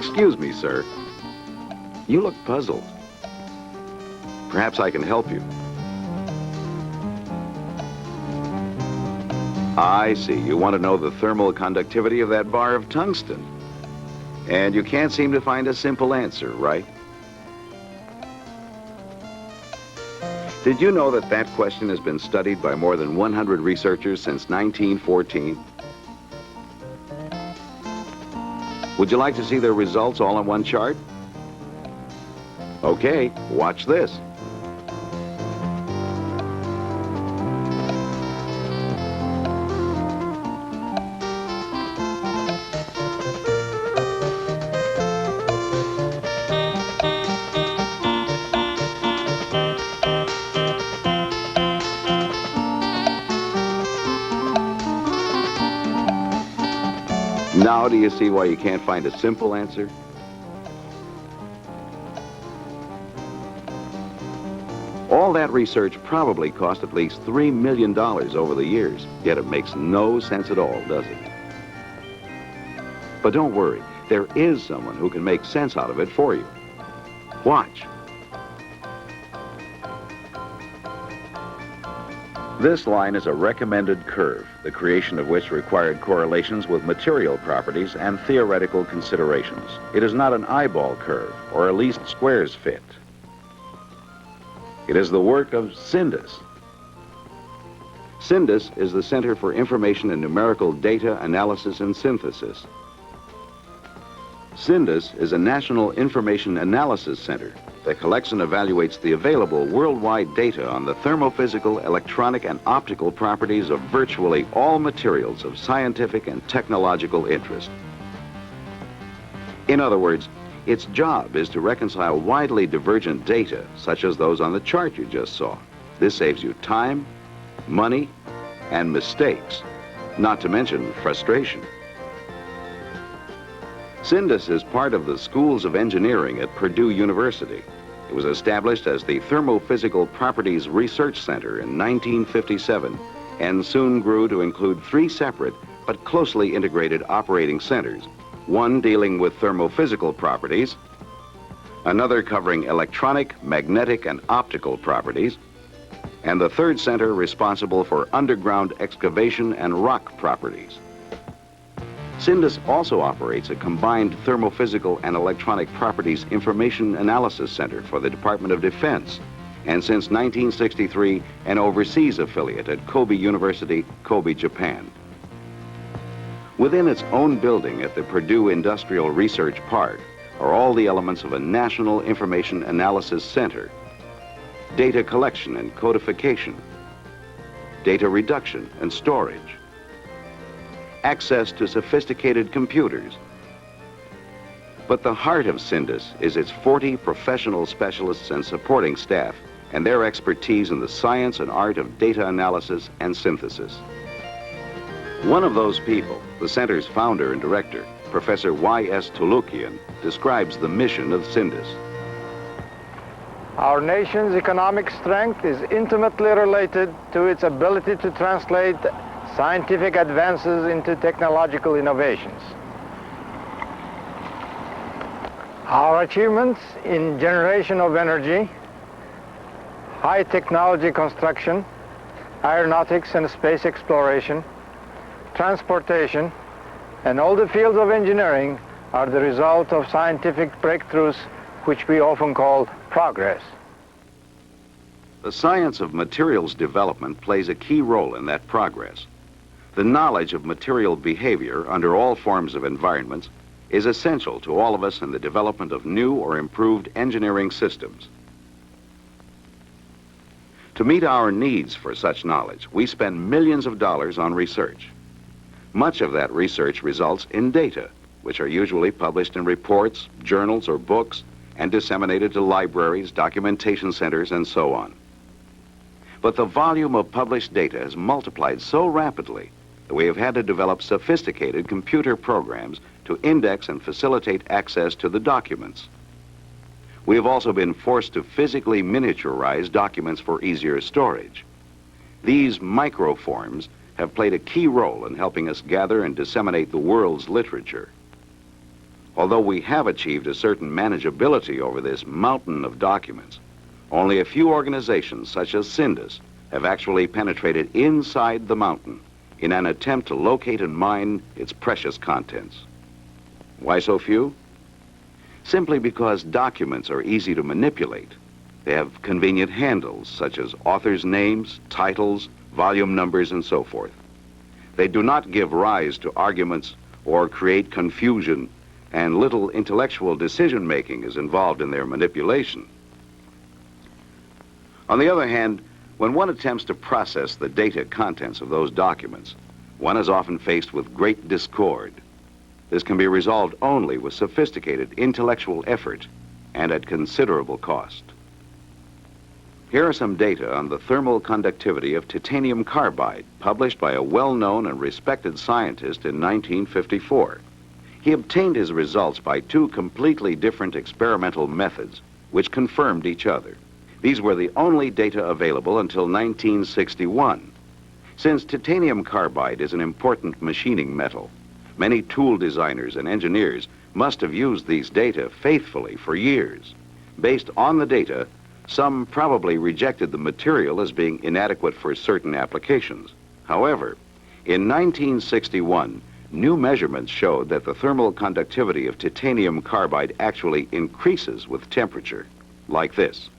Excuse me, sir. You look puzzled. Perhaps I can help you. I see. You want to know the thermal conductivity of that bar of tungsten. And you can't seem to find a simple answer, right? Did you know that that question has been studied by more than 100 researchers since 1914? Would you like to see their results all on one chart? Okay, watch this. Now, do you see why you can't find a simple answer? All that research probably cost at least $3 million over the years, yet it makes no sense at all, does it? But don't worry, there is someone who can make sense out of it for you. Watch. This line is a recommended curve, the creation of which required correlations with material properties and theoretical considerations. It is not an eyeball curve or a least squares fit. It is the work of CINDAS. CINDAS is the Center for Information and Numerical Data Analysis and Synthesis. CINDAS is a national information analysis center that collects and evaluates the available worldwide data on the thermophysical, electronic, and optical properties of virtually all materials of scientific and technological interest. In other words, its job is to reconcile widely divergent data, such as those on the chart you just saw. This saves you time, money, and mistakes, not to mention frustration. CINDAS is part of the Schools of Engineering at Purdue University. It was established as the Thermophysical Properties Research Center in 1957 and soon grew to include 3 separate but closely integrated operating centers, one dealing with thermophysical properties, another covering electronic, magnetic, and optical properties, and the third center responsible for underground excavation and rock properties. CINDAS also operates a combined thermophysical and electronic properties information analysis center for the Department of Defense, and since 1963, an overseas affiliate at Kobe University, Kobe, Japan. Within its own building at the Purdue Industrial Research Park are all the elements of a national information analysis center: data collection and codification, data reduction and storage, access to sophisticated computers. But the heart of CINDAS is its 40 professional specialists and supporting staff and their expertise in the science and art of data analysis and synthesis. One of those people, the center's founder and director, Professor Y.S. Tolukian, describes the mission of CINDAS. Our nation's economic strength is intimately related to its ability to translate scientific advances into technological innovations. Our achievements in generation of energy, high technology construction, aeronautics and space exploration, transportation, and all the fields of engineering are the result of scientific breakthroughs which we often call progress. The science of materials development plays a key role in that progress. The knowledge of material behavior under all forms of environments is essential to all of us in the development of new or improved engineering systems. To meet our needs for such knowledge, we spend millions of dollars on research. Much of that research results in data, which are usually published in reports, journals, or books, and disseminated to libraries, documentation centers, and so on. But the volume of published data has multiplied so rapidly that we have had to develop sophisticated computer programs to index and facilitate access to the documents. We have also been forced to physically miniaturize documents for easier storage. These microforms have played a key role in helping us gather and disseminate the world's literature. Although we have achieved a certain manageability over this mountain of documents, only a few organizations, such as CINDAS, have actually penetrated inside the mountain in an attempt to locate and mine its precious contents. Why so few? Simply because documents are easy to manipulate. They have convenient handles, such as authors' names, titles, volume numbers, and so forth. They do not give rise to arguments or create confusion, and little intellectual decision-making is involved in their manipulation. On the other hand, when one attempts to process the data contents of those documents, one is often faced with great discord. This can be resolved only with sophisticated intellectual effort and at considerable cost. Here are some data on the thermal conductivity of titanium carbide, published by a well-known and respected scientist in 1954. He obtained his results by two completely different experimental methods, which confirmed each other. These were the only data available until 1961. Since titanium carbide is an important machining metal, many tool designers and engineers must have used these data faithfully for years. Based on the data, some probably rejected the material as being inadequate for certain applications. However, in 1961, new measurements showed that the thermal conductivity of titanium carbide actually increases with temperature, like this.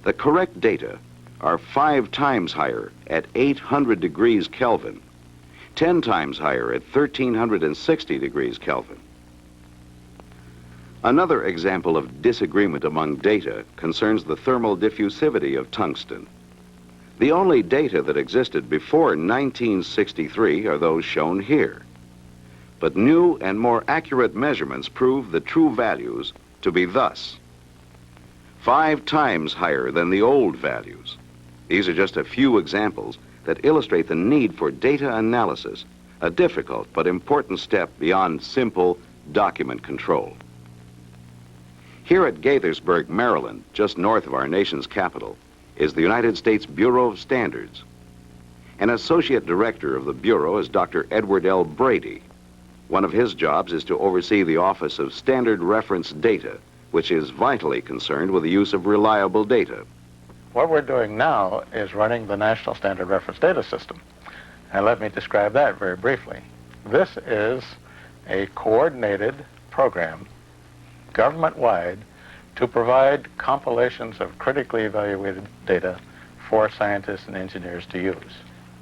The correct data are 5 times higher at 800 degrees Kelvin, 10 times higher at 1360 degrees Kelvin. Another example of disagreement among data concerns the thermal diffusivity of tungsten. The only data that existed before 1963 are those shown here. But new and more accurate measurements prove the true values to be thus: 5 times higher than the old values. These are just a few examples that illustrate the need for data analysis, a difficult but important step beyond simple document control. Here at Gaithersburg, Maryland, just north of our nation's capital, is the United States Bureau of Standards. An associate director of the Bureau is Dr. Edward L. Brady. One of his jobs is to oversee the Office of Standard Reference Data, which is vitally concerned with the use of reliable data. What we're doing now is running the National Standard Reference Data System. And let me describe that very briefly. This is a coordinated program, government-wide, to provide compilations of critically evaluated data for scientists and engineers to use.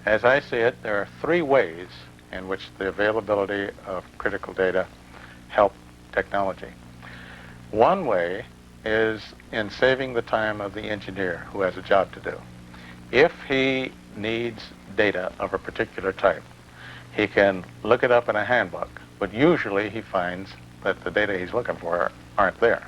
As I see it, there are 3 ways in which the availability of critical data help technology. One way is in saving the time of the engineer who has a job to do. If he needs data of a particular type, he can look it up in a handbook, but usually he finds that the data he's looking for aren't there.